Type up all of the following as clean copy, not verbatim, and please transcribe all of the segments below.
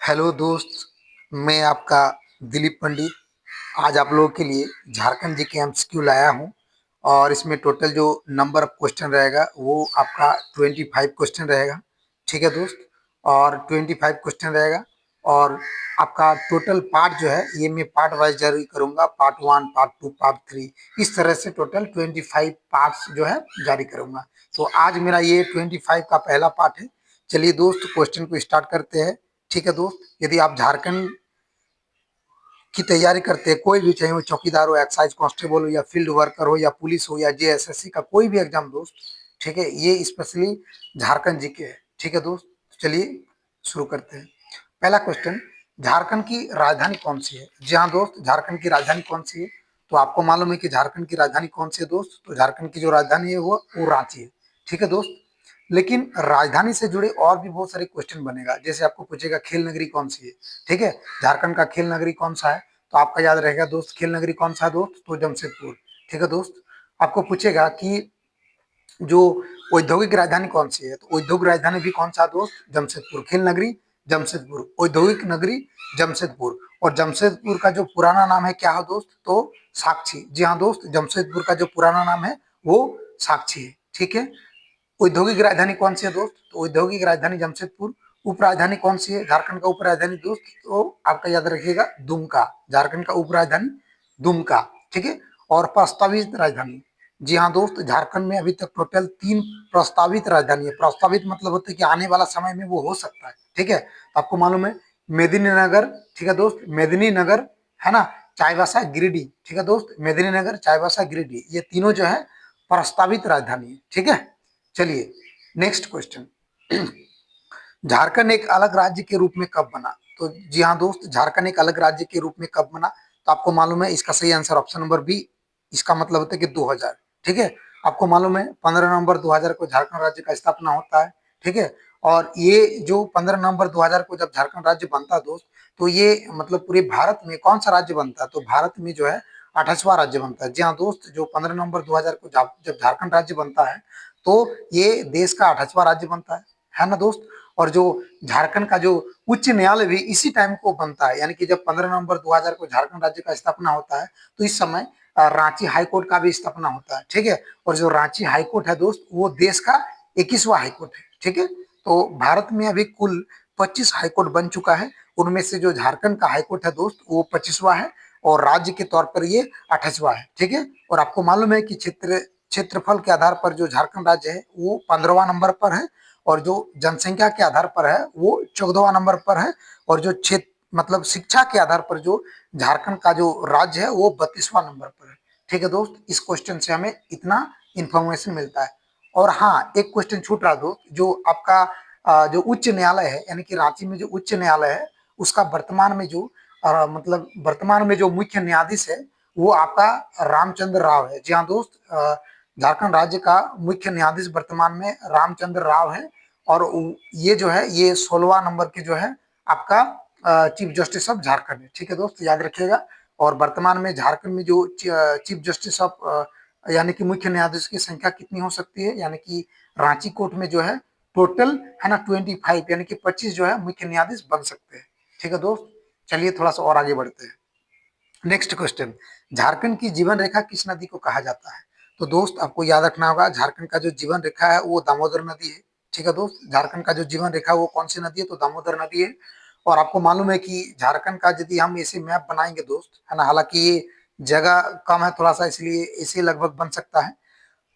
Hello दोस्त, मैं आपका दिलीप पंडित। आज आप लोगों के लिए झारखंड जी के एमसीक्यू लाया हूँ। और इसमें टोटल जो नंबर ऑफ क्वेश्चन रहेगा वो आपका 25 क्वेश्चन रहेगा। ठीक है दोस्त। और 25 क्वेश्चन रहेगा। और आपका टोटल पार्ट जो है ये मैं पार्ट वाइज जारी करूंगा, पार्ट 1, पार्ट 2, पार्ट 3, इस तरह से टोटल 25 पार्ट्स जो है जारी करूंगा। तो आज मेरा ये 25 का पहला पार्ट है। चलिए दोस्त, क्वेश्चन को स्टार्ट करते हैं। ठीक है दोस्त, यदि आप झारखंड की तैयारी करते हैं, कोई भी, चाहे वो चौकीदार हो, एक्साइज कांस्टेबल हो, या फील्ड वर्कर हो, या पुलिस हो, या जेएसएससी का कोई भी एग्जाम दोस्त, ठीक है, ये स्पेशली झारखंड जी के है। ठीक है दोस्त, चलिए शुरू करते हैं। पहला क्वेश्चन, झारखंड की राजधानी कौन सी है? जी हाँ दोस्त, झारखंड की राजधानी कौन सी है? तो आपको मालूम है कि झारखंड की राजधानी कौन सी है दोस्त। तो झारखंड की जो राजधानी है वो रांची है। ठीक है दोस्त। लेकिन राजधानी से जुड़े और भी बहुत सारे क्वेश्चन बनेगा। जैसे आपको पूछेगा खेल नगरी कौन सी है। ठीक है, झारखंड का खेल नगरी कौन सा है? तो आपका याद रहेगा दोस्त, खेल नगरी कौन सा है दोस्त? तो जमशेदपुर। ठीक है दोस्त। आपको पूछेगा कि जो औद्योगिक राजधानी कौन सी है? तो औद्योगिक राजधानी भी कौन सा है दोस्त? जमशेदपुर। खेल नगरी जमशेदपुर, औद्योगिक नगरी जमशेदपुर। और जमशेदपुर का जो पुराना नाम है क्या है दोस्त? तो साक्षी। जी हाँ दोस्त, जमशेदपुर का जो पुराना नाम है वो साक्षी है। ठीक है। औद्योगिक राजधानी कौन सी है दोस्त? तो औद्योगिक राजधानी जमशेदपुर। उप राजधानी कौन सी है झारखंड का? उप राजधानी दोस्त, तो आपका याद रखिएगा दुमका। झारखंड का उप राजधानी दुमका। ठीक है। और प्रस्तावित राजधानी, जी हाँ दोस्त, झारखंड में अभी तक टोटल 3 प्रस्तावित राजधानी है। प्रस्तावित मतलब होता है कि आने वाला समय में वो हो सकता है। ठीक है। तो आपको मालूम है मेदिनीनगर, ठीक है दोस्त, मेदिनीनगर, है ना, चाईबासा, गिरिडीह। ठीक है दोस्त, मेदिनीनगर, चाईबासा, गिरिडीह, ये तीनों जो है प्रस्तावित राजधानी है। ठीक है। चलिए नेक्स्ट क्वेश्चन, झारखंड एक अलग राज्य के रूप में कब बना? तो जी हाँ दोस्त, झारखंड एक अलग राज्य के रूप में कब बना? तो आपको मालूम है इसका सही आंसर ऑप्शन नंबर बी। इसका मतलब होता है कि 2000। ठीक है। आपको मालूम है 15 नवंबर 2000 को झारखंड राज्य का स्थापना होता है। ठीक है। और ये जो 15 नवंबर 2000 को जब झारखंड राज्य बनता है दोस्त, तो ये मतलब पूरे भारत में कौन सा राज्य बनता है? तो भारत में जो है 28वां राज्य बनता है। जी हाँ दोस्त, जो 15 नवंबर 2000 को जब झारखंड राज्य बनता है तो ये देश का 28वां राज्य बनता है ना दोस्त। और जो झारखंड का जो उच्च न्यायालय भी इसी टाइम को बनता है, यानी कि जब 15 नवंबर 2000 को झारखंड राज्य का स्थापना होता है तो इस समय रांची हाईकोर्ट का भी स्थापना होता है। ठीक है। और जो रांची हाईकोर्ट है दोस्त, वो देश का 21वां हाईकोर्ट है। ठीक है। तो भारत में अभी कुल 25 हाईकोर्ट बन चुका है। उनमें से जो झारखंड का हाईकोर्ट है दोस्त वो 25वां है, और राज्य के तौर पर ये 28वां है। ठीक है। और आपको मालूम है कि क्षेत्रफल के आधार पर जो झारखंड राज्य है वो 15वां नंबर पर है, और जो जनसंख्या के आधार पर है वो 14वां नंबर पर है, और जो क्षेत्र मतलब शिक्षा के आधार पर जो झारखंड का जो राज्य है वो 32वां नंबर पर है। ठीक है दोस्त, इस क्वेश्चन से हमें इतना इंफॉर्मेशन मिलता है। और हाँ, एक क्वेश्चन छूट रहा दोस्त, जो आपका जो उच्च न्यायालय है, यानी कि रांची में जो उच्च न्यायालय है, उसका वर्तमान में जो मतलब वर्तमान में जो मुख्य न्यायाधीश है वो आपका रामचंद्र राव है। जी हाँ दोस्त, झारखंड राज्य का मुख्य न्यायाधीश वर्तमान में रामचंद्र राव है। और ये जो है ये 16वां नंबर के जो है आपका चीफ जस्टिस ऑफ झारखंड है। ठीक है दोस्त, याद रखिएगा। और वर्तमान में झारखंड में जो चीफ जस्टिस ऑफ यानी कि मुख्य न्यायाधीश की संख्या कितनी हो सकती है, यानी कि रांची कोर्ट में जो है टोटल है ना 25, यानी कि 25 जो है मुख्य न्यायाधीश बन सकते हैं। ठीक है दोस्त। चलिए थोड़ा सा और आगे बढ़ते हैं। नेक्स्ट क्वेश्चन, झारखंड की जीवन रेखा किस नदी को कहा जाता है? तो दोस्त आपको याद रखना होगा, झारखंड का जो जीवन रेखा है वो दामोदर नदी है। ठीक है दोस्त, झारखंड का जो जीवन रेखा है वो कौन सी नदी है? तो दामोदर नदी है। और आपको मालूम है कि झारखंड का यदि हम ऐसे मैप बनाएंगे दोस्त, है ना, हालांकि ये जगह कम है थोड़ा सा, इसलिए ऐसे लगभग बन सकता है।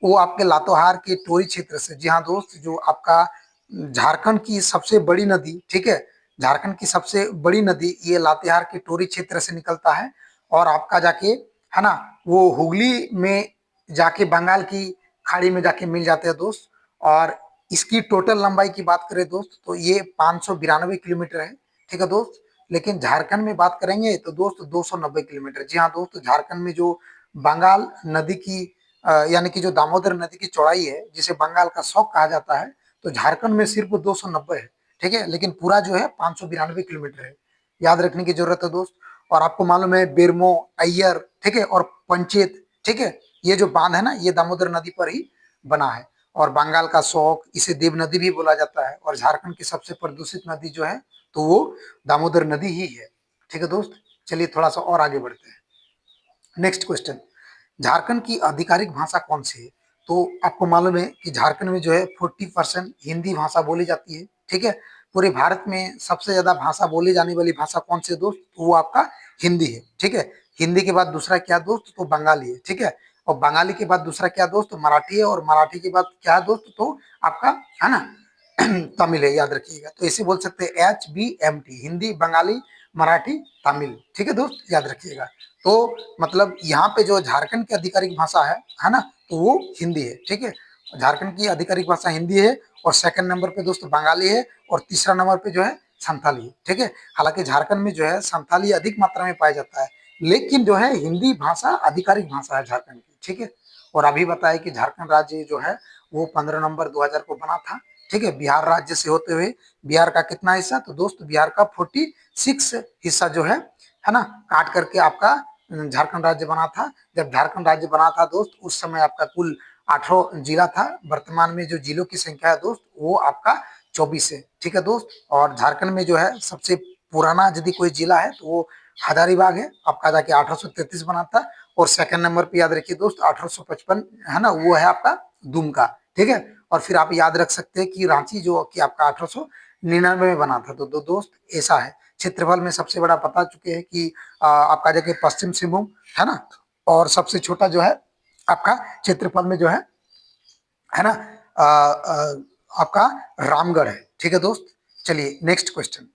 वो आपके लातेहार के टोरी क्षेत्र से, जी हाँ दोस्त, जो आपका झारखंड की सबसे बड़ी नदी, ठीक है, झारखंड की सबसे बड़ी नदी ये लातेहार के टोरी क्षेत्र से निकलता है। और आपका जाके, है ना, वो हुगली में जाके बंगाल की खाड़ी में जाके मिल जाते हैं दोस्त। और इसकी टोटल लंबाई की बात करें दोस्त तो ये 592 किलोमीटर है। ठीक है दोस्त। लेकिन झारखंड में बात करेंगे तो दोस्त 290 किलोमीटर। जी हाँ दोस्त, झारखंड में जो बंगाल नदी की यानी कि जो दामोदर नदी की चौड़ाई है जिसे बंगाल का शौक कहा जाता है, तो झारखंड में सिर्फ 290 है। ठीक है। लेकिन पूरा जो है 592 किलोमीटर है। याद रखने की जरूरत है दोस्त। और आपको मालूम है बेरमो, अय्यर, ठीक है, और पंचेत, ठीक है, ये जो बांध है ना ये दामोदर नदी पर ही बना है। और बंगाल का शौक, इसे देव नदी भी बोला जाता है। और झारखंड की सबसे प्रदूषित नदी जो है तो वो दामोदर नदी ही है। ठीक है दोस्त, चलिए थोड़ा सा और आगे बढ़ते हैं। नेक्स्ट क्वेश्चन, झारखंड की आधिकारिक भाषा कौन सी है? तो आपको मालूम है कि झारखंड में जो है 40% हिंदी भाषा बोली जाती है। ठीक है, पूरे भारत में सबसे ज्यादा भाषा बोली जाने वाली भाषा कौन सी है दोस्त? तो वो आपका हिंदी है। ठीक है, हिंदी के बाद दूसरा क्या दोस्त? तो बंगाली है। ठीक है, और बंगाली के बाद दूसरा क्या दोस्त? तो मराठी है। और मराठी के बाद क्या है दोस्त? तो आपका है ना तमिल है, याद रखिएगा। तो इसे बोल सकते हैं HBMT, हिंदी, बंगाली, मराठी, तमिल। ठीक है दोस्त, याद रखिएगा। तो मतलब यहाँ पे जो झारखंड की आधिकारिक भाषा है ना, तो वो हिंदी है। ठीक है, झारखंड की आधिकारिक भाषा हिंदी है। और सेकंड नंबर पे दोस्त बंगाली है। और तीसरा नंबर पे जो है संथाली है। ठीक है, हालांकि झारखंड में जो है संथाली अधिक मात्रा में पाया जाता है, लेकिन जो है हिंदी भाषा आधिकारिक भाषा है झारखंड की। ठीक है, और अभी बताया कि झारखंड राज्य जो है वो 15 नवंबर 2000 को बना था। ठीक है, बिहार राज्य से होते हुए बिहार का कितना हिस्सा? तो दोस्त बिहार का 46 हिस्सा जो है ना, काट करके आपका झारखंड राज्य बना था। जब झारखंड राज्य बना था दोस्त, उस समय आपका कुल 18 जिला था। वर्तमान में जो जिलों की संख्या है दोस्त वो आपका 24 है। ठीक है दोस्त, और झारखंड में जो है सबसे पुराना यदि कोई जिला है तो वो हजारीबाग है, आपका जाके 1833 बना था। और सेकंड नंबर पे याद रखिए दोस्त 1855 है ना, वो है आपका दुमका। ठीक है, और फिर आप याद रख सकते हैं कि रांची जो कि आपका 1899 में बना था। तो दोस्त ऐसा है। क्षेत्रफल में सबसे बड़ा बता चुके हैं कि आपका जगह पश्चिम सिंहभूम है ना, और सबसे छोटा जो है आपका क्षेत्रफल में जो है ना आपका रामगढ़ है। ठीक है दोस्त, चलिए नेक्स्ट क्वेश्चन,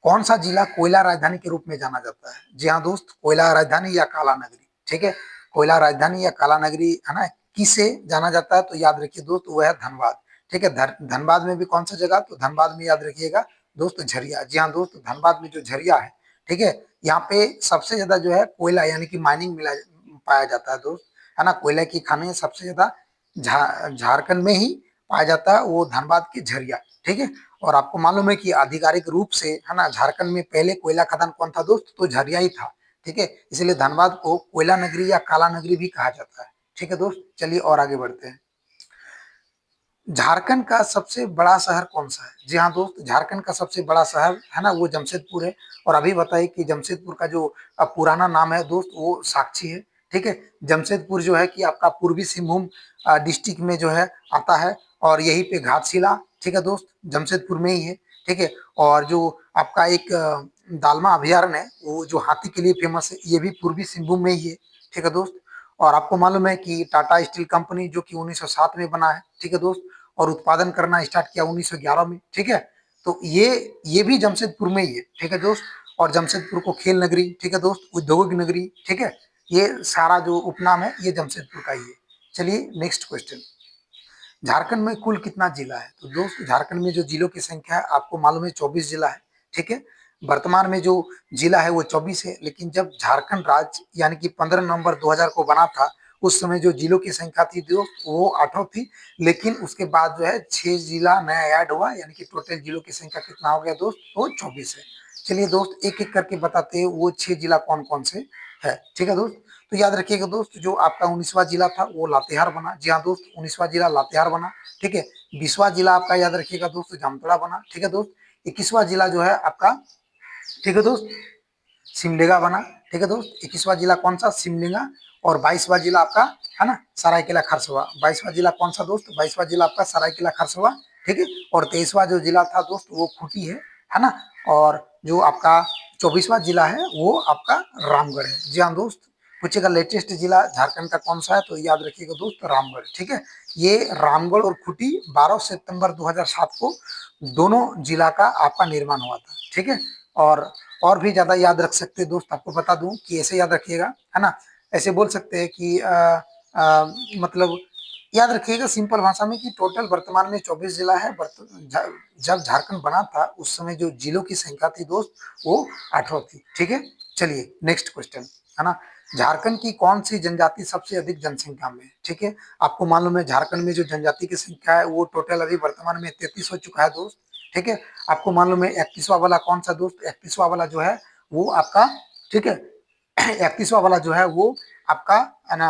कौन सा जिला कोयला राजधानी के रूप में जाना जाता है? जी हाँ दोस्त, कोयला राजधानी या काला नगरी। ठीक है, कोयला राजधानी या काला नगरी है ना, किसे जाना जाता है? तो याद रखिए दोस्त वो है धनबाद। ठीक है, धनबाद में भी कौन सा जगह? तो धनबाद में याद रखिएगा दोस्त झरिया। जी हाँ दोस्त, धनबाद में जो झरिया है, ठीक है, यहाँ पे सबसे ज्यादा जो है कोयला यानी कि माइनिंग मिला पाया जाता है दोस्त, है ना। कोयला की खानें सबसे ज्यादा झारखंड में ही पाया जाता है, वो धनबाद की झरिया। ठीक है, और आपको मालूम है कि आधिकारिक रूप से है ना झारखंड में पहले कोयला खदान कौन था दोस्त? तो झरिया ही था। ठीक है, इसलिए धनबाद को कोयला नगरी या काला नगरी भी कहा जाता है। ठीक है दोस्त, चलिए और आगे बढ़ते हैं। झारखंड का सबसे बड़ा शहर कौन सा है? जी हाँ दोस्त, झारखंड का सबसे बड़ा शहर है ना वो जमशेदपुर है। और अभी बताइए कि जमशेदपुर का जो पुराना नाम है दोस्त वो साक्षी है। ठीक है, जमशेदपुर जो है कि आपका पूर्वी सिंहभूम डिस्ट्रिक्ट में जो है आता है। और यहीं पे घाटशिला, ठीक है दोस्त, जमशेदपुर में ही है। ठीक है, और जो आपका एक दालमा अभयारण्य है वो जो हाथी के लिए फेमस है, ये भी पूर्वी सिंहभूम में ही है। ठीक है दोस्त, और आपको मालूम है कि टाटा स्टील कंपनी जो कि 1907 में बना है, ठीक है दोस्त, और उत्पादन करना स्टार्ट किया 1911 में। ठीक है, तो ये भी जमशेदपुर में ही है। ठीक है दोस्त, और जमशेदपुर को खेल नगरी, ठीक है दोस्त, उद्योग नगरी, ठीक है, ये सारा जो उपनाम है ये जमशेदपुर का ही है। चलिए नेक्स्ट क्वेश्चन, झारखंड में कुल कितना जिला है? तो दोस्त झारखंड में जो जिलों की संख्या है आपको मालूम है 24 जिला है। ठीक है, वर्तमान में जो जिला है वो 24 है, लेकिन जब झारखंड राज्य यानी कि 15 नवंबर 2000 को बना था, उस समय जो जिलों की संख्या थी दोस्त वो 8 थी। लेकिन उसके बाद जो है 6 जिला नया ऐड हुआ, यानी कि टोटल जिलों की संख्या कितना हो गया दोस्त? तो 24 है। चलिए दोस्त एक एक करके बताते हैं वो 6 जिला कौन कौन से है। ठीक है दोस्त, तो याद रखिएगा दोस्त जो आपका 19वां जिला था वो लातेहार बना। जी हाँ दोस्त, 19वां जिला लातेहार बना। ठीक है, 20वां जिला आपका याद रखिएगा दोस्त जामताड़ा बना। ठीक है दोस्त, 21वां जिला जो है आपका, ठीक है दोस्त, सिमडेगा बना। ठीक है दोस्त, 21वां जिला कौन सा? सिमडेगा। और 22वां जिला आपका है ना सरायकेला खरसवा। 22वां जिला कौन सा दोस्त? 22वां जिला आपका सरायकेला खरसवा। ठीक है, और 23वां जो जिला था दोस्त वो खूंटी है ना। और जो आपका 24वां जिला है वो आपका रामगढ़ है। जी हाँ दोस्त, पूछेगा लेटेस्ट जिला झारखंड का कौन सा है, तो याद रखिएगा दोस्त रामगढ़। ठीक है, ये रामगढ़ और खूंटी 12 सितंबर 2007 को दोनों जिला का आपका निर्माण हुआ था। ठीक है, और भी ज्यादा याद रख सकते हैं दोस्त, आपको बता दूं कि ऐसे याद रखिएगा, है ना। ऐसे बोल सकते हैं कि मतलब याद रखिएगा सिंपल भाषा में कि टोटल वर्तमान में 24 जिला है। जब झारखंड बना था उस समय जो जिलों की संख्या थी दोस्त वो 18 थी। ठीक है, चलिए नेक्स्ट क्वेश्चन, है ना, झारखंड की कौन सी जनजाति सबसे अधिक जनसंख्या में है? ठीक है, आपको मालूम है झारखंड में जो जनजाति की संख्या है वो टोटल अभी वर्तमान में 33 हो चुका है दोस्त। ठीक है, आपको मालूम है 31वां वाला कौन सा दोस्त? 31वां वाला जो है वो आपका, ठीक है, 31वां वाला जो है वो आपका है ना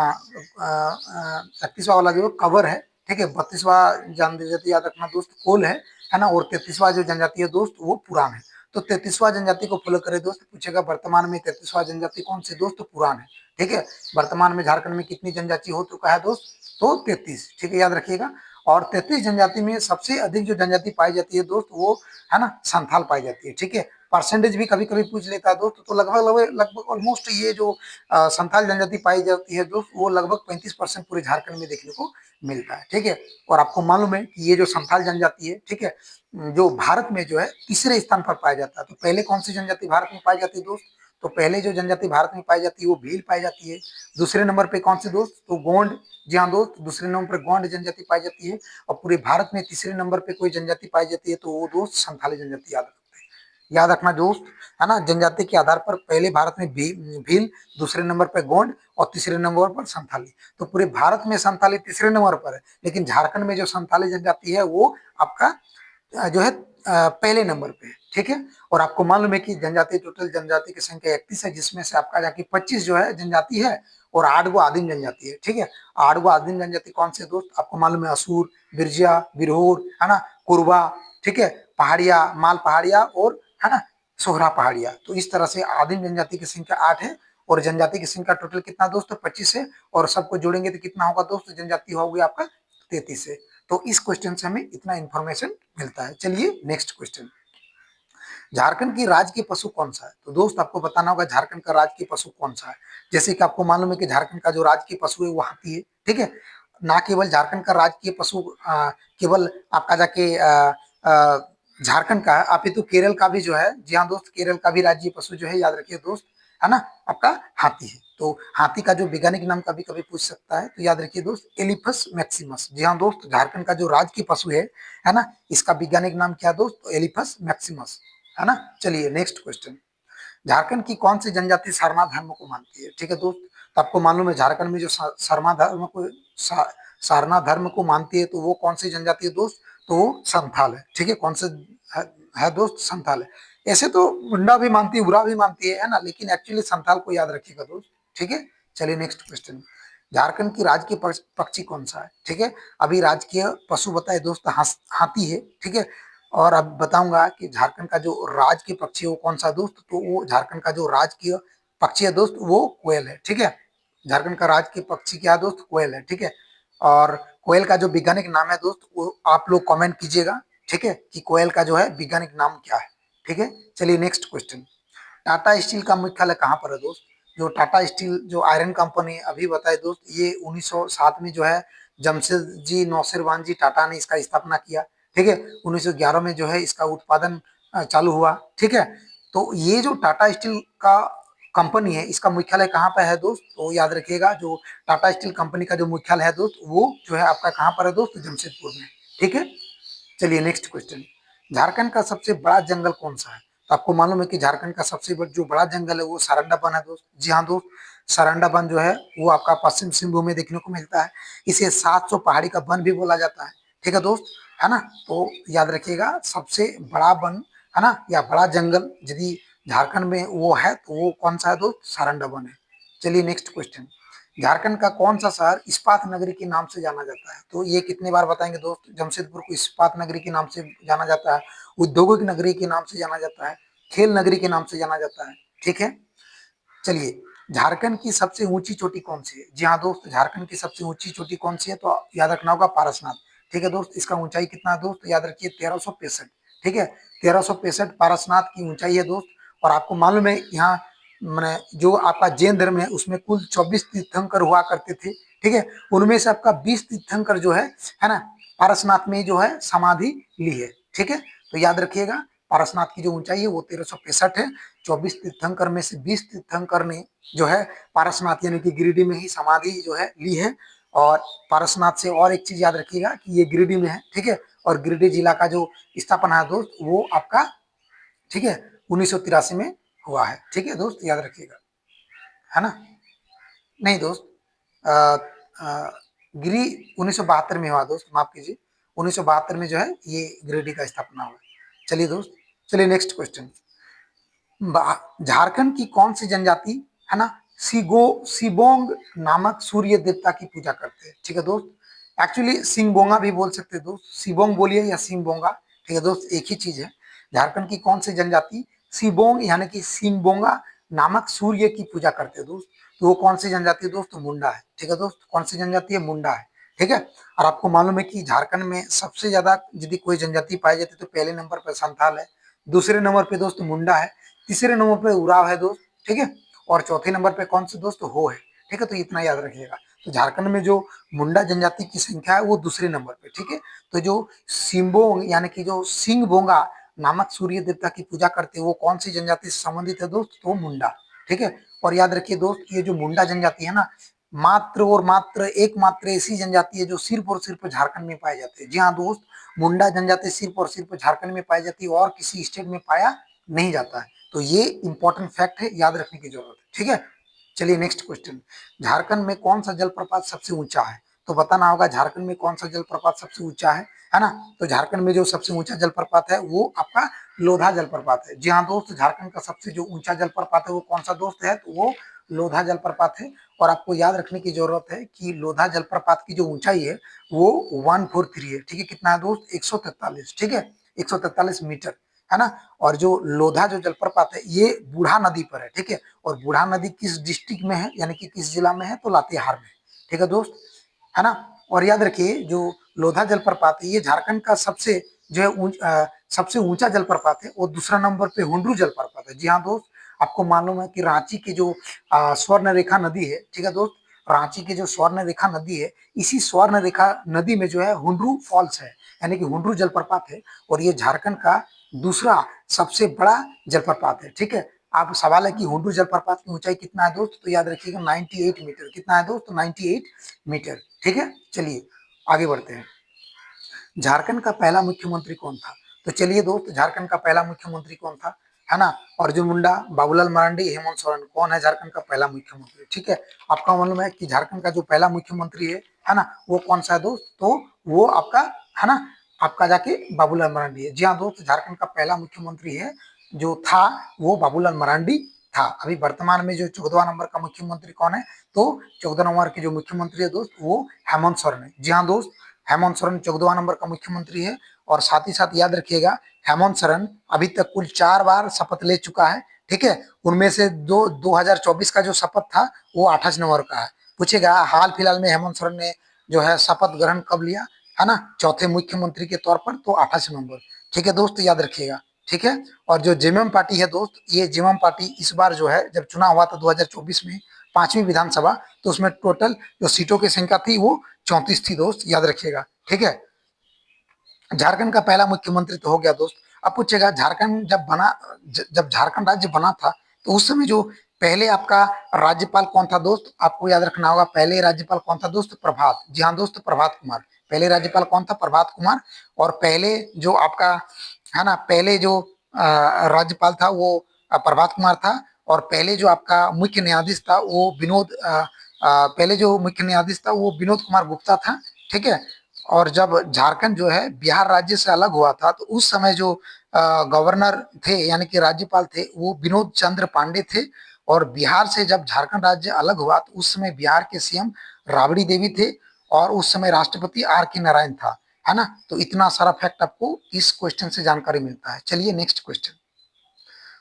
31वां वाला जो कवर है। ठीक है। 32वां जनजाति याद रखना दोस्त कोल है ना। और 33वां जो जनजाति है दोस्त वो पुराण है। तो 33वां जनजाति को फॉलो करे दोस्त, पूछेगा वर्तमान में 33वां जनजाति कौन सी दोस्त, तो पुराण है। ठीक है। वर्तमान में झारखंड में कितनी जनजाति हो चुका है दोस्त, तो 33। ठीक है, याद रखिएगा। और 33 जनजाति में सबसे अधिक जो जनजाति पाई जाती है दोस्त वो है ना संथाल पाई जाती है। ठीक है। परसेंटेज भी कभी कभी पूछ लेता है दोस्त, तो लगभग लगभग लगभग ऑलमोस्ट ये जो संथाल जनजाति पाई जाती है दोस्त वो लगभग 35% पूरे झारखंड में देखने को मिलता है। ठीक है। और आपको मालूम है कि ये जो संथाल जनजाति है, ठीक है, जो भारत में जो है तीसरे स्थान पर पाया जाता है। तो पहले कौन सी जनजाति भारत में पाई जाती है दोस्त, तो पहले जो जनजाति भारत में पाई जाती है वो भील पाई जाती है। दूसरे नंबर पे कौन सी दोस्त, तो गोंड। जी हाँ दोस्त, दूसरे नंबर पर गोंड जनजाति पाई जाती है। और पूरे भारत में तीसरे नंबर पे कोई जनजाति पाई जाती है तो वो दोस्त संथाली जनजाति याद रखते हैं। याद रखना दोस्त, है ना। जनजाति के आधार पर पहले भारत में भील, दूसरे नंबर पर गोंड और तीसरे नंबर पर संथाली। तो पूरे भारत में संथाली तीसरे नंबर पर है, लेकिन झारखंड में जो संथाली जनजाति है वो आपका जो है पहले नंबर पे है। ठीक है। और आपको मालूम है कि जनजाति टोटल जनजाति की संख्या 31 है, जिसमें से आपका जाके 25 जो है जनजाति है और 8 गो आदिम जनजाति है। ठीक है। 8 गो आदिम जनजाति कौन से दोस्त, आपको मालूम है असुर, बिरजिया, बिरहोर, है ना, कुरबा, ठीक है, पहाड़िया, माल पहाड़िया और है ना सोहरा पहाड़िया। तो इस तरह से आदिम जनजाति की संख्या 8 है और जनजाति की संख्या टोटल कितना दोस्त, 25 है। और सबको जोड़ेंगे तो कितना होगा दोस्त, जनजाति होगी आपका 33 है। तो इस क्वेश्चन से हमें इतना इंफॉर्मेशन मिलता है। चलिए नेक्स्ट क्वेश्चन, झारखंड की राज्य पशु कौन सा है। तो दोस्त आपको बताना होगा झारखंड का राज्य पशु कौन सा है। जैसे कि आपको मालूम है कि झारखंड का जो राज्य पशु है वो हाथी है। ठीक है। ना केवल झारखंड का राज्य पशु केवल आपका जाके झारखंड का है, आप ये तो केरल का भी जो है, जी हाँ दोस्त, केरल का भी राज्य पशु जो है याद रखिए दोस्त, है ना, आपका हाथी है। तो हाथी का जो वैज्ञानिक नाम कभी कभी पूछ सकता है, तो याद रखिए दोस्त एलिफस मैक्सिमस। जी हाँ दोस्त, झारखंड का जो राज्य पशु है ना, इसका वैज्ञानिक नाम क्या दोस्त, तो एलिफस मैक्सिमस, है ना। चलिए नेक्स्ट क्वेश्चन, झारखंड की कौन सी जनजाति सरना धर्म को मानती है। ठीक है दोस्त, तो आपको मालूम है झारखंड में जो शर्मा धर्म को सारना धर्म को मानती है तो वो कौन सी जनजाति है दोस्त, तो वो संथाल है। ठीक है, कौन से है दोस्त, संथाल है। ऐसे तो मुंडा भी मानती है, उरा भी मानती है ना, लेकिन एक्चुअली संथाल को याद रखिएगा दोस्त। ठीक है। चलिए नेक्स्ट क्वेश्चन, झारखंड की राजकीय पक्षी कौन सा है। ठीक है, अभी राजकीय पशु बताए दोस्त हाथी है। ठीक है। और अब बताऊंगा कि झारखंड का जो राजकीय पक्षी है वो कौन सा दोस्त, तो वो झारखंड का जो राजकीय पक्षी है दोस्त वो कोयल है। ठीक है। झारखंड का राजकीय पक्षी क्या है दोस्त, कोयल है। ठीक है। और कोयल का जो वैज्ञानिक नाम है दोस्त वो आप लोग कमेंट कीजिएगा। ठीक है, कि कोयल का जो है वैज्ञानिक नाम क्या है। ठीक है। चलिए नेक्स्ट क्वेश्चन, टाटा स्टील का मुख्यालय कहाँ पर है दोस्त। जो टाटा स्टील जो आयरन कंपनी अभी बताए दोस्त, ये 1907 में जो है जमशेदजी नौसेरवान जी टाटा ने इसका स्थापना किया। ठीक है। 1911 में जो है इसका उत्पादन चालू हुआ। ठीक है। तो ये जो टाटा स्टील का कंपनी है इसका मुख्यालय कहाँ पर है दोस्त, तो याद रखिएगा जो टाटा स्टील कंपनी का जो मुख्यालय है दोस्त वो जो है आपका कहाँ पर है दोस्त, जमशेदपुर में। ठीक है। चलिए नेक्स्ट क्वेश्चन, झारखंड का सबसे बड़ा जंगल कौन सा है। तो आपको मालूम है कि झारखंड का सबसे जो बड़ा जंगल है वो सारंडा वन है दोस्त। जी हाँ दोस्त, सारंडा वन जो है वो आपका पश्चिम सिंहभूम में देखने को मिलता है। इसे 700 पहाड़ी का वन भी बोला जाता है। ठीक है दोस्त, है ना। तो याद रखिएगा सबसे बड़ा वन, है ना, या बड़ा जंगल यदि झारखंड में वो है तो वो कौन सा है दोस्त, सारंडा वन है। चलिए नेक्स्ट क्वेश्चन, झारखंड का कौन सा शहर इस्पात नगरी के नाम से जाना जाता है। तो ये कितने बार बताएंगे दोस्त, जमशेदपुर को इस्पात नगरी के नाम से जाना जाता है, उद्योगों की नगरी के नाम से जाना जाता है, खेल नगरी के नाम से जाना जाता है। ठीक है। चलिए, झारखंड की सबसे ऊंची चोटी कौन सी है। जी हाँ दोस्त, झारखंड की सबसे ऊंची चोटी कौन सी है, तो याद रखना होगा पारसनाथ। ठीक है दोस्त, इसका ऊंचाई कितना है दोस्त, याद रखिए 1365। ठीक है, 1365 पारसनाथ की ऊंचाई है दोस्त। और आपको मालूम है यहाँ मैंने जो आपका जैन धर्म है उसमें कुल 24 तीर्थंकर हुआ करते थे। ठीक है, उनमें से आपका 20 तीर्थंकर जो है ना, पारसनाथ में जो है समाधि ली है। ठीक है, तो याद रखिएगा पारसनाथ की जो ऊंचाई है वो 1365 है। 24 तीर्थंकर में से 20 तीर्थंकर ने जो है पारसनाथ यानी कि गिरिडीह में ही समाधि जो है ली है। और पारसनाथ से और एक चीज याद रखिएगा कि ये गिरिडीह में है। ठीक है, और गिरिडीह जिला का जो स्थापना है दोस्त वो आपका, ठीक है, 1983 में हुआ है। ठीक है दोस्त, याद रखिएगा, है ना। नहीं दोस्त, अ, अ, गिरी 1972 में हुआ दोस्त, माफ कीजिए, 1972 में जो है ये गिरिडीह का स्थापना हुआ। चलिए दोस्त, चलिए नेक्स्ट क्वेश्चन, झारखंड की कौन सी जनजाति, है ना, सिगोंग नामक सूर्य देवता की पूजा करते हैं। ठीक है दोस्त, एक्चुअली सिंगबोंगा भी बोल सकते हैं दोस्त, सिबोंग बोलिए या सिंगबोंगा, ठीक है दोस्त, एक ही चीज है। झारखंड की कौन सी जनजाति सिबोंग यानी कि सिंगबोंगा नामक सूर्य की पूजा करते हैं दोस्त। तो वो कौन सी जनजाति है दोस्त? मुंडा है, ठीक है दोस्त, कौन सी जनजाति है? मुंडा है, ठीक है। और आपको मालूम है कि झारखंड में सबसे ज्यादा यदि कोई जनजाति पाई जाती है तो पहले नंबर पर संथाल है, दूसरे नंबर पे दोस्त मुंडा है, तीसरे नंबर पे उराव है दोस्त, ठीक है, और चौथे नंबर पे कौन से दोस्त? हो है, ठीक है। तो इतना याद रखिएगा। तो झारखंड में जो मुंडा जनजाति की संख्या है वो दूसरे नंबर पे, ठीक है। तो जो सिम्बोंग यानी कि जो सिंगबोंगा नामक सूर्य देवता की पूजा करते हैं वो कौन सी जनजाति से संबंधित है दोस्त? तो मुंडा, ठीक है। और याद रखिए दोस्त, ये जो मुंडा जनजाति है ना, मात्र और मात्र एकमात्र ऐसी जनजाति है जो सिर्फ झारखंड में पाई जाती है। जी हाँ दोस्त, मुंडा जनजाति सिर्फ झारखंड में पाई जाती है और किसी स्टेट में पाया नहीं जाता है। तो ये इंपॉर्टेंट फैक्ट है, याद रखने की जरूरत है, ठीक है। चलिए नेक्स्ट क्वेश्चन, झारखंड में कौन सा जलप्रपात सबसे ऊंचा है? तो बताना होगा झारखंड में कौन सा जलप्रपात सबसे ऊंचा है ना। तो झारखंड में जो सबसे ऊंचा जलप्रपात है वो आपका लोधा जलप्रपात है। जी हाँ दोस्त, झारखंड का सबसे जो ऊंचा जलप्रपात है वो कौन सा दोस्त है? तो वो लोधा जलप्रपात है। और आपको याद रखने की जरूरत है कि लोधा जलप्रपात की जो ऊंचाई है वो 143 है, ठीक है। कितना है दोस्त? 143, ठीक है, 143 मीटर, है ना। और जो लोधा जो जलप्रपात है ये बूढ़ा नदी पर है, ठीक है। और बूढ़ा नदी किस डिस्ट्रिक्ट में है यानी कि किस जिला में है? तो लातेहार में, ठीक है दोस्त, है ना। और याद रखिए जो लोधा जलप्रपात है ये झारखंड का सबसे जो है सबसे ऊंचा जलप्रपात है। और दूसरा नंबर पे हुंड्रू जलप्रपात है। जी हाँ दोस्त, आपको मालूम है कि रांची की जो स्वर्ण रेखा नदी है, ठीक है दोस्त, रांची की जो स्वर्ण रेखा नदी है, इसी स्वर्ण रेखा नदी में जो है हुंड्रू फॉल्स है यानी कि हुंड्रू जलप्रपात है। और ये झारखंड का दूसरा सबसे बड़ा जलप्रपात है, ठीक है। आप सवाल है कि हुंड्रू जलप्रपात की ऊंचाई कितना है दोस्त? तो याद रखिएगा 98 मीटर। कितना है दोस्त? 98 मीटर, ठीक है। चलिए आगे बढ़ते हैं। झारखंड का पहला मुख्यमंत्री कौन था? तो चलिए दोस्त, झारखंड का पहला मुख्यमंत्री कौन था? है ना, अर्जुन मुंडा, बाबूलाल मरांडी, हेमंत सोरेन, कौन है झारखंड का पहला मुख्यमंत्री? ठीक है, आपका मालूम है कि झारखंड का जो पहला मुख्यमंत्री है ना, वो कौन सा है दोस्त? तो वो आपका, है ना, आपका जाके बाबूलाल मरांडी है। जी हाँ दोस्त, झारखंड का पहला मुख्यमंत्री है जो था वो बाबूलाल मरांडी था। अभी वर्तमान में जो 14वां नंबर का मुख्यमंत्री कौन है? तो 14 नंबर के जो मुख्यमंत्री है दोस्त वो हेमंत सोरेन है। जी हाँ दोस्त, हेमंत सोरेन 14वां नंबर का मुख्यमंत्री है। और साथ ही साथ याद रखिएगा, हेमंत सोरेन अभी तक कुल 4 बार शपथ ले चुका है, ठीक है। उनमें से 2024 का जो शपथ था वो 28 नंबर का है। पूछेगा हाल फिलहाल में हेमंत सोरेन ने जो है शपथ ग्रहण कब लिया, है ना, चौथे मुख्यमंत्री के तौर पर, तो 28 नवंबर, ठीक है दोस्त, याद रखिएगा, ठीक है। और जो जेएमएम पार्टी है दोस्त, ये जेएमएम पार्टी इस बार जो है जब चुनाव हुआ था 2024 में, पांचवी विधानसभा, तो उसमें टोटल जो सीटों की संख्या थी वो 34 थी दोस्त, याद रखिएगा, ठीक है। झारखंड का पहला मुख्यमंत्री तो हो गया दोस्त। अब पूछेगा झारखंड जब बना, जब झारखंड राज्य बना था तो उस समय जो पहले आपका राज्यपाल कौन था दोस्त? आपको याद रखना होगा, पहले राज्यपाल कौन था दोस्त? प्रभात। जी हाँ दोस्त, प्रभात कुमार। पहले राज्यपाल कौन था? प्रभात कुमार। और पहले जो आपका, है ना, पहले जो राज्यपाल था वो प्रभात कुमार था। और पहले जो आपका मुख्य न्यायाधीश था वो पहले जो मुख्य न्यायाधीश था वो विनोद कुमार गुप्ता था, ठीक है। और जब झारखंड जो है बिहार राज्य से अलग हुआ था तो उस समय जो गवर्नर थे यानी कि राज्यपाल थे वो विनोद चंद्र पांडे थे। और बिहार से जब झारखंड राज्य अलग हुआ तो उस समय बिहार के सीएम राबड़ी देवी थे। और उस समय राष्ट्रपति आर के नारायण था, है ना। तो इतना सारा फैक्ट आपको इस क्वेश्चन से जानकारी मिलता है। चलिए नेक्स्ट क्वेश्चन,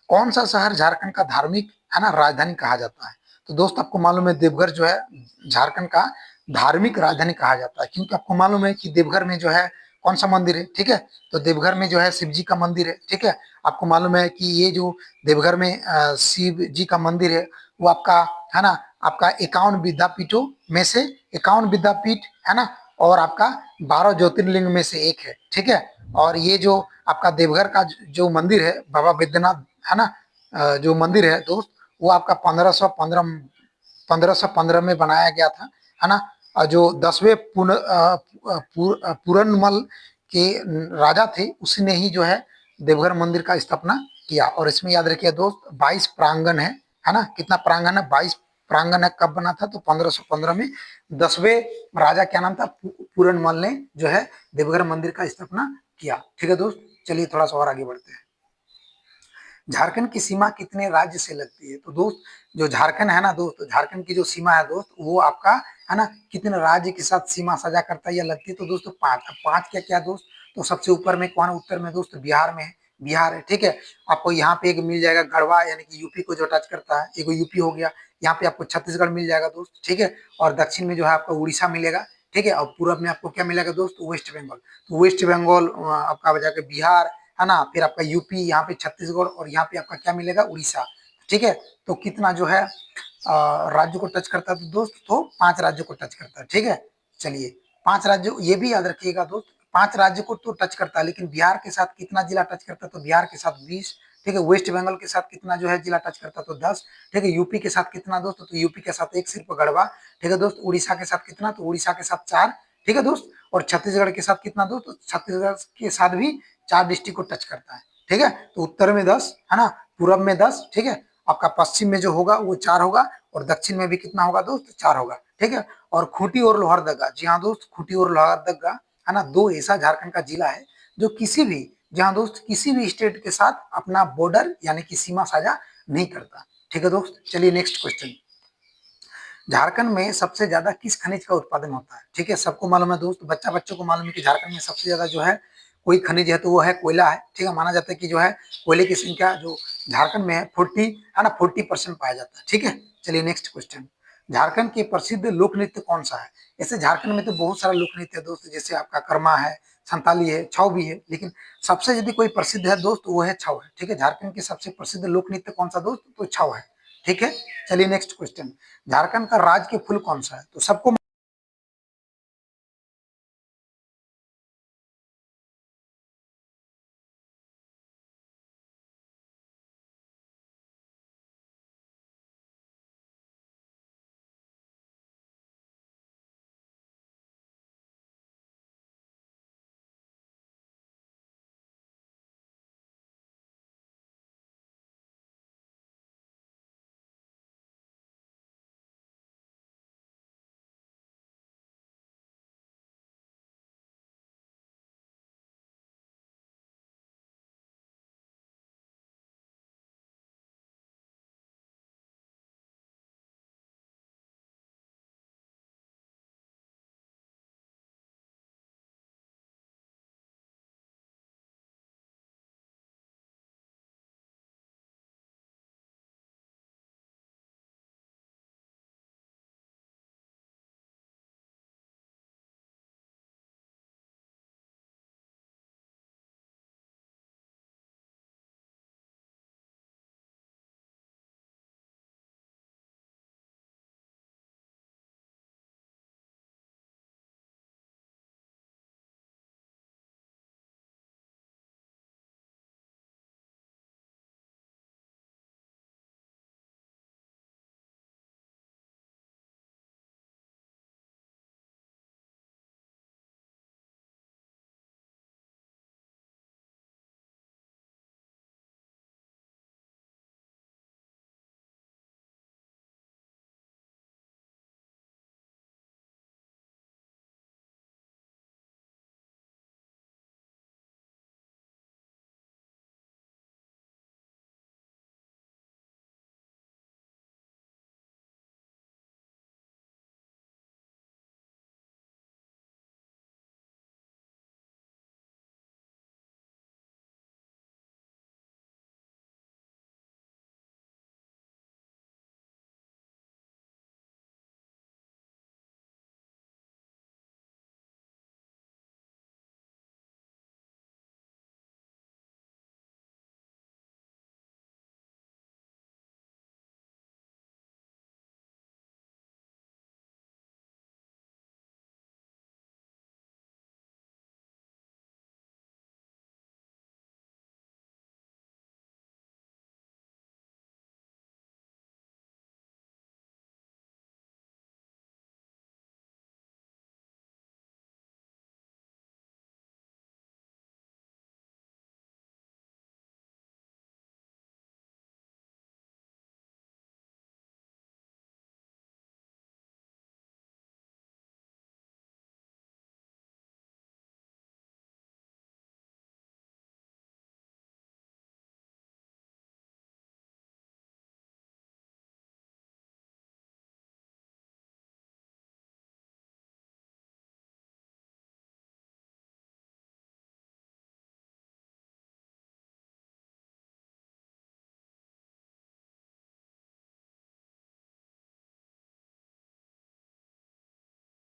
कौन सा शहर झारखंड का धार्मिक, है ना, राजधानी कहा जाता है? तो दोस्त आपको मालूम है देवघर जो है झारखंड का धार्मिक राजधानी कहा जाता है, क्योंकि आपको मालूम है कि देवघर में जो है कौन सा मंदिर है, ठीक है। तो देवघर में जो है शिव जी का मंदिर है, ठीक है। आपको मालूम है कि ये जो देवघर में शिव जी का मंदिर है वो आपका, है ना, आपका 51 विद्यापीठों में से 51 विद्यापीठ, है ना, और आपका 12 ज्योतिर्लिंग में से एक है, ठीक है। और ये जो आपका देवघर का जो मंदिर है बाबा बैद्यनाथ, है ना, जो मंदिर है दोस्त वो आपका 1515 में बनाया गया था, है ना। और जो 10वें पूरनमल के राजा थे उसने ही जो है देवघर मंदिर का स्थापना किया। और इसमें याद रखिए दोस्त 22 प्रांगण है ना, कितना प्रांगण है? 22 प्रांगण है। कब बना था? तो 1515 में 10वें राजा, क्या नाम था, पूरनमल ने जो है देवघर मंदिर का स्थापना किया, ठीक है दोस्त। चलिए थोड़ा सा और आगे बढ़ते हैं। झारखंड की सीमा कितने राज्य से लगती है? तो दोस्त जो झारखंड है ना दोस्त, झारखंड की जो सीमा है दोस्त वो आपका है ना। कितने राज्य के साथ सीमा साझा करता है, यह लगती है तो दोस्तों 5। अब 5 क्या क्या दोस्त, तो सबसे ऊपर में कौन, उत्तर में दोस्त बिहार में है, बिहार है, ठीक है। आपको यहाँ पे एक मिल जाएगा गढ़वा, यानी कि यूपी को जो टच करता है, एक यूपी हो गया। यहाँ पे आपको छत्तीसगढ़ मिल जाएगा दोस्त, ठीक है। और दक्षिण में जो है आपको उड़ीसा मिलेगा, ठीक है। और पूरब में आपको क्या मिलेगा दोस्त, वेस्ट बंगाल। तो वेस्ट बंगाल आपका आ जाकर बिहार, है ना, फिर आपका यूपी, यहाँ पे छत्तीसगढ़, और यहाँ पे आपका क्या मिलेगा, उड़ीसा, ठीक है। तो कितना जो है राज्य को टच करता है तो दोस्त, तो 5 राज्यों को टच करता है, ठीक है। चलिए, 5 राज्यों, ये भी याद रखिएगा दोस्त, 5 राज्यों को तो टच करता है, लेकिन बिहार के साथ कितना जिला टच करता है, तो बिहार के साथ 20, ठीक है। वेस्ट बंगाल के साथ कितना जो है जिला टच करता है, तो 10, ठीक है। यूपी के साथ कितना दोस्त, तो यूपी के साथ एक सिर्फ गढ़वा, ठीक है दोस्त। उड़ीसा के साथ कितना, तो उड़ीसा के साथ 4, ठीक है दोस्त। और छत्तीसगढ़ के साथ कितना दोस्त, तो छत्तीसगढ़ के साथ भी 4 डिस्ट्रिक्ट को टच करता है, ठीक है। तो उत्तर में 10, है ना, पूरब में 10, ठीक है। आपका पश्चिम में जो होगा वो 4 होगा, और दक्षिण में भी कितना होगा दोस्त, 4 होगा, ठीक है। और खूंटी और लोहरदगा, जी हाँ दोस्त, खूंटी और लोहरदगा, है ना, 2 ऐसा झारखंड का जिला है जो किसी भी, जहां दोस्त किसी भी स्टेट के साथ अपना बॉर्डर यानी कि सीमा साझा नहीं करता, ठीक है दोस्त। चलिए नेक्स्ट क्वेश्चन, झारखंड में सबसे ज्यादा किस खनिज का उत्पादन होता है, ठीक है। सबको मालूम है दोस्त, बच्चों को मालूम है कि झारखंड में सबसे ज्यादा जो है कोई खनिज है तो वो है कोयला है, ठीक है। माना जाता है कि जो है कोयले की संख्या जो झारखंड में है 40, है ना, 40% पाया जाता है, ठीक है। चलिए नेक्स्ट क्वेश्चन, झारखंड के प्रसिद्ध लोक नृत्य कौन सा है। ऐसे झारखंड में तो बहुत सारा लोक नृत्य है दोस्त, जैसे आपका कर्मा है, संताली है, छऊ भी है, लेकिन सबसे यदि कोई प्रसिद्ध है दोस्त वो है छऊ है, ठीक है। झारखंड के सबसे प्रसिद्ध लोक नृत्य कौन सा दोस्त, तो छऊ है, ठीक है। चलिए नेक्स्ट क्वेश्चन, झारखंड का राज के फूल कौन सा है, तो सबको